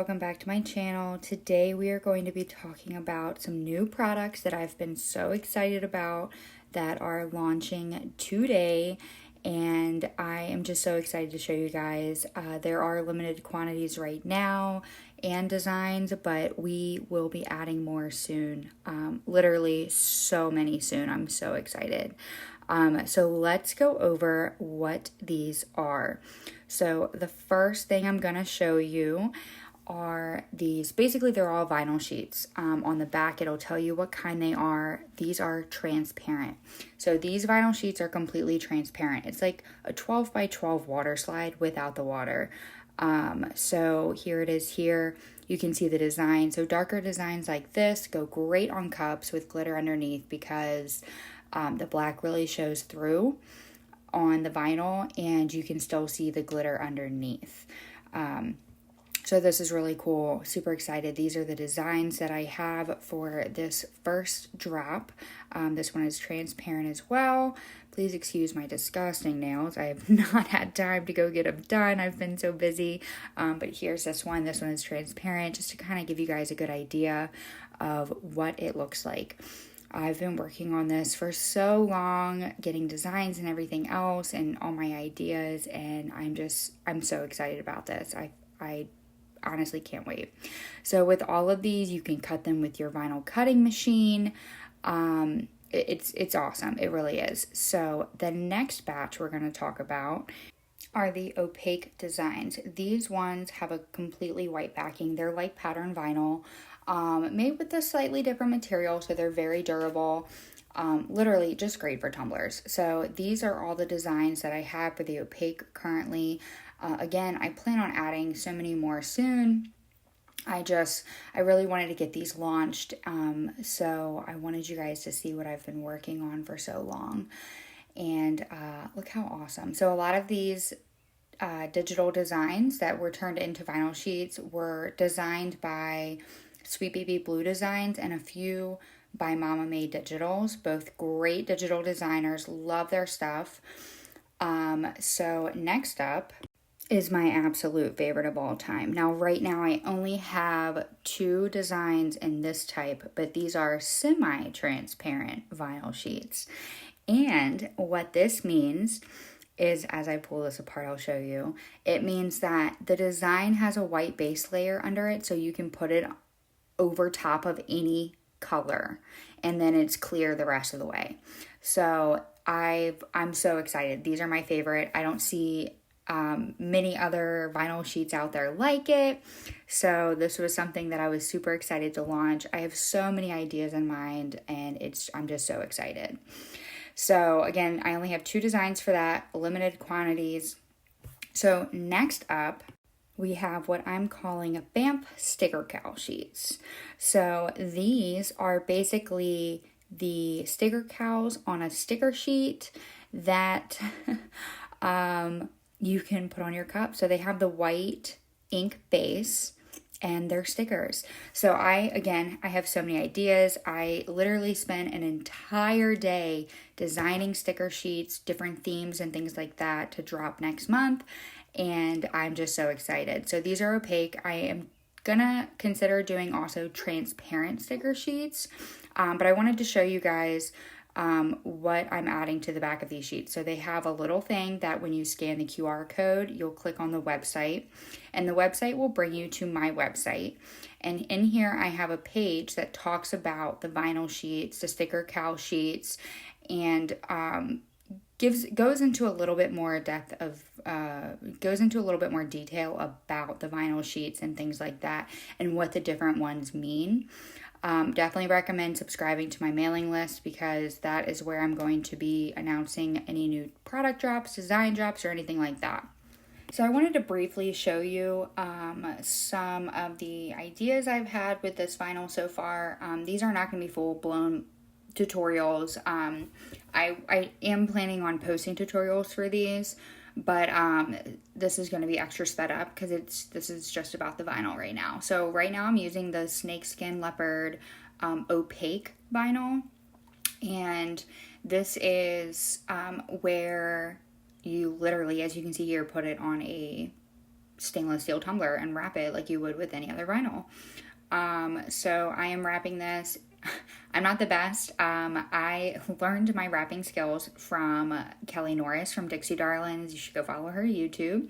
welcome back to my channel. Today we are going to be talking about some new products that I've been so excited about that are launching today, and I am just so excited to show you guys. There are limited quantities right now and designs, but we will be adding more soon. Literally so many soon. I'm so excited. So let's go over what these are. So the first thing I'm going to show you are these. Basically, they're all vinyl sheets. On the back, it'll tell you what kind they are. These are transparent. So these vinyl sheets are completely transparent. It's like a 12 by 12 water slide without the water. So here it is here. You can see the design. So darker designs like this go great on cups with glitter underneath because the black really shows through on the vinyl and you can still see the glitter underneath. So this is really cool. Super excited. These are the designs that I have for this first drop. This one is transparent as well. Please excuse my disgusting nails. I have not had time to go get them done. I've been so busy. But here's this one. This one is transparent, just to kind of give you guys a good idea of what it looks like. I've been working on this for so long, getting designs and everything else and all my ideas, and I'm so excited about this. I honestly can't wait. So with all of these, you can cut them with your vinyl cutting machine. It's awesome. It really is. So the next batch we're going to talk about are the opaque designs. These ones have a completely white backing. They're like pattern vinyl, made with a slightly different material, so they're very durable. Literally just great for tumblers. So these are all the designs that I have for the opaque currently. Again, I plan on adding so many more soon. I really wanted to get these launched, so I wanted you guys to see what I've been working on for so long. And look how awesome. So a lot of these digital designs that were turned into vinyl sheets were designed by Sweet Baby Blue Designs and a few by Mama Made Digitals. Both great digital designers. Love their stuff. So next up is my absolute favorite of all time. Now, right now, I only have 2 designs in this type, but these are semi-transparent vinyl sheets. And what this means is, as I pull this apart, I'll show you. It means that the design has a white base layer under it, so you can put it over top of any color, and then it's clear the rest of the way. So I'm so excited. These are my favorite. I don't see many other vinyl sheets out there like it. So this was something that I was super excited to launch. I have so many ideas in mind, and I'm just so excited. So again, I only have 2 designs for that, limited quantities. So next up, we have what I'm calling BAMF Stickercal Sheets. So these are basically the sticker cows on a sticker sheet that you can put on your cup. So they have the white ink base and they're stickers. So I have so many ideas. I literally spent an entire day designing sticker sheets, different themes and things like that to drop next month. And I'm just so excited. So these are opaque. I am gonna consider doing also transparent sticker sheets. But I wanted to show you guys what I'm adding to the back of these sheets. So they have a little thing that when you scan the QR code, you'll click on the website, and the website will bring you to my website. And in here, I have a page that talks about the vinyl sheets, the Stickercal sheets, and goes into a little bit more detail about the vinyl sheets and things like that, and what the different ones mean. Definitely recommend subscribing to my mailing list because that is where I'm going to be announcing any new product drops, design drops, or anything like that. So I wanted to briefly show you some of the ideas I've had with this vinyl so far. These are not going to be full-blown tutorials. I am planning on posting tutorials for these, but this is going to be extra sped up because this is just about the vinyl right now. So right now I'm using the snakeskin leopard opaque vinyl, and this is where you literally, as you can see here, put it on a stainless steel tumbler and wrap it like you would with any other vinyl. So I am wrapping this. I'm not the best. I learned my wrapping skills from Kelly Norris from Dixie Darlings. You should go follow her YouTube.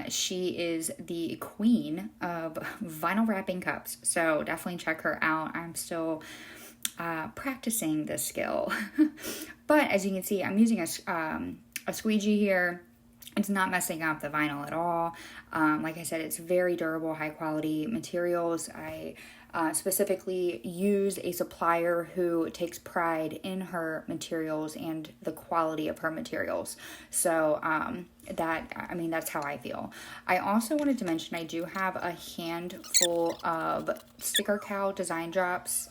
She is the queen of vinyl wrapping cups, so definitely check her out. I'm still practicing this skill. But as you can see, I'm using a squeegee here. It's not messing up the vinyl at all. Like I said, it's very durable, high quality materials. I specifically use a supplier who takes pride in her materials and the quality of her materials. So that's how I feel. I also wanted to mention I do have a handful of Stickercal design drops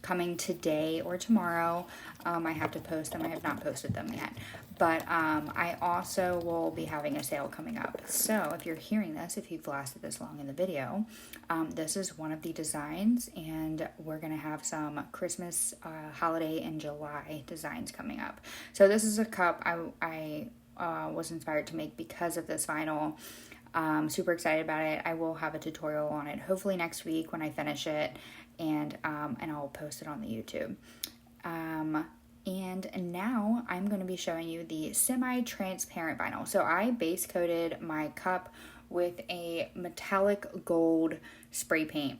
coming today or tomorrow. I have to post them. I have not posted them yet. But I also will be having a sale coming up. So if you're hearing this, if you've lasted this long in the video, this is one of the designs, and we're going to have some Christmas, holiday, and July designs coming up. So this is a cup I was inspired to make because of this vinyl. Super excited about it. I will have a tutorial on it hopefully next week when I finish it, and I'll post it on the YouTube. And now I'm going to be showing you the semi-transparent vinyl. So I base coated my cup with a metallic gold spray paint.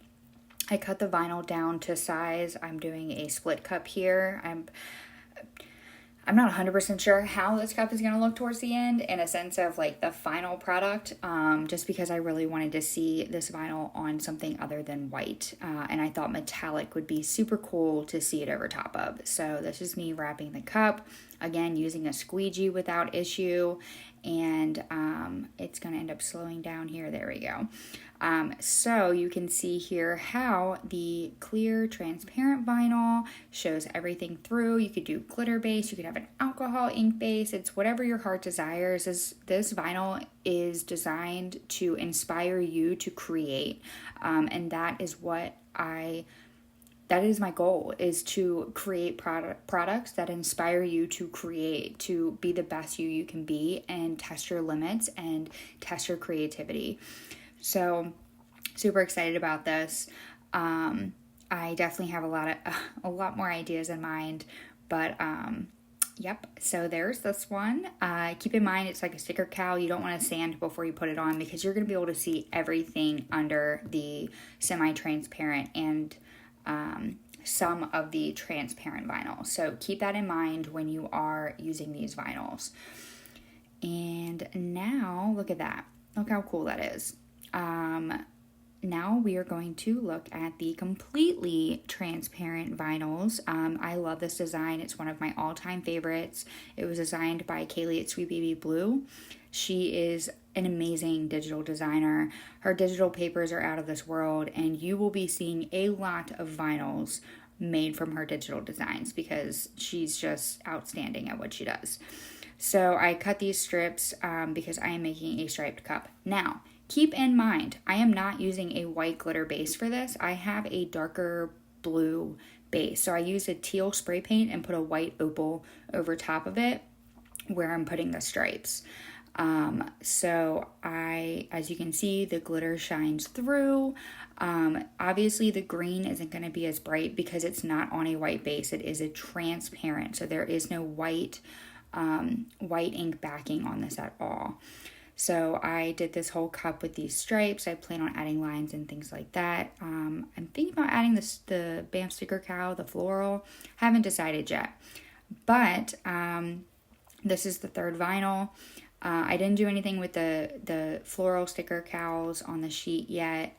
I cut the vinyl down to size. I'm doing a split cup here. I'm not 100% sure how this cup is going to look towards the end in a sense of like the final product, just because I really wanted to see this vinyl on something other than white, and I thought metallic would be super cool to see it over top of. So this is me wrapping the cup, again using a squeegee without issue, and it's going to end up slowing down here. There we go. So you can see here how the clear transparent vinyl shows everything through. You could do glitter base, you could have an alcohol ink base. It's whatever your heart desires. This vinyl is designed to inspire you to create, and that is my goal, is to create products that inspire you to create, to be the best you can be, and test your limits and test your creativity. So super excited about this. I definitely have a lot more ideas in mind, but yep. So there's this one. Keep in mind it's like a Stickercal. You don't want to sand before you put it on, because you're going to be able to see everything under the semi-transparent and some of the transparent vinyl. So keep that in mind when you are using these vinyls. And now look at that. Look how cool that is. Now we are going to look at the completely transparent vinyls. I love this design. It's one of my all-time favorites. It was designed by Kaylee at Sweet Baby Blue. She is an amazing digital designer. Her digital papers are out of this world, and you will be seeing a lot of vinyls made from her digital designs because she's just outstanding at what she does. So I cut these strips because I am making a striped cup. Now, keep in mind, I am not using a white glitter base for this. I have a darker blue base. So I used a teal spray paint and put a white opal over top of it where I'm putting the stripes. So as you can see, the glitter shines through. Obviously the green isn't going to be as bright because it's not on a white base. It is a transparent. So there is no white ink backing on this at all. So I did this whole cup with these stripes. I plan on adding lines and things like that. I'm thinking about adding the BAMF Stickercal, the floral. Haven't decided yet. But this is the third vinyl. I didn't do anything with the floral Stickercals on the sheet yet.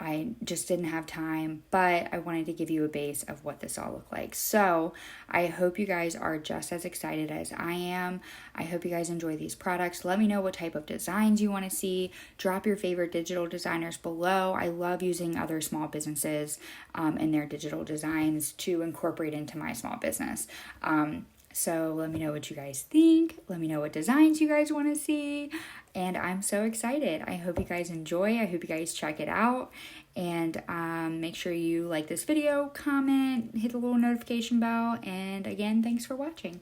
I just didn't have time, but I wanted to give you a base of what this all looked like. So I hope you guys are just as excited as I am. I hope you guys enjoy these products. Let me know what type of designs you want to see. Drop your favorite digital designers below. I love using other small businesses and their digital designs to incorporate into my small business. So let me know what you guys think. Let me know what designs you guys want to see. And I'm so excited. I hope you guys enjoy. I hope you guys check it out. And make sure you like this video, comment, hit the little notification bell. And again, thanks for watching.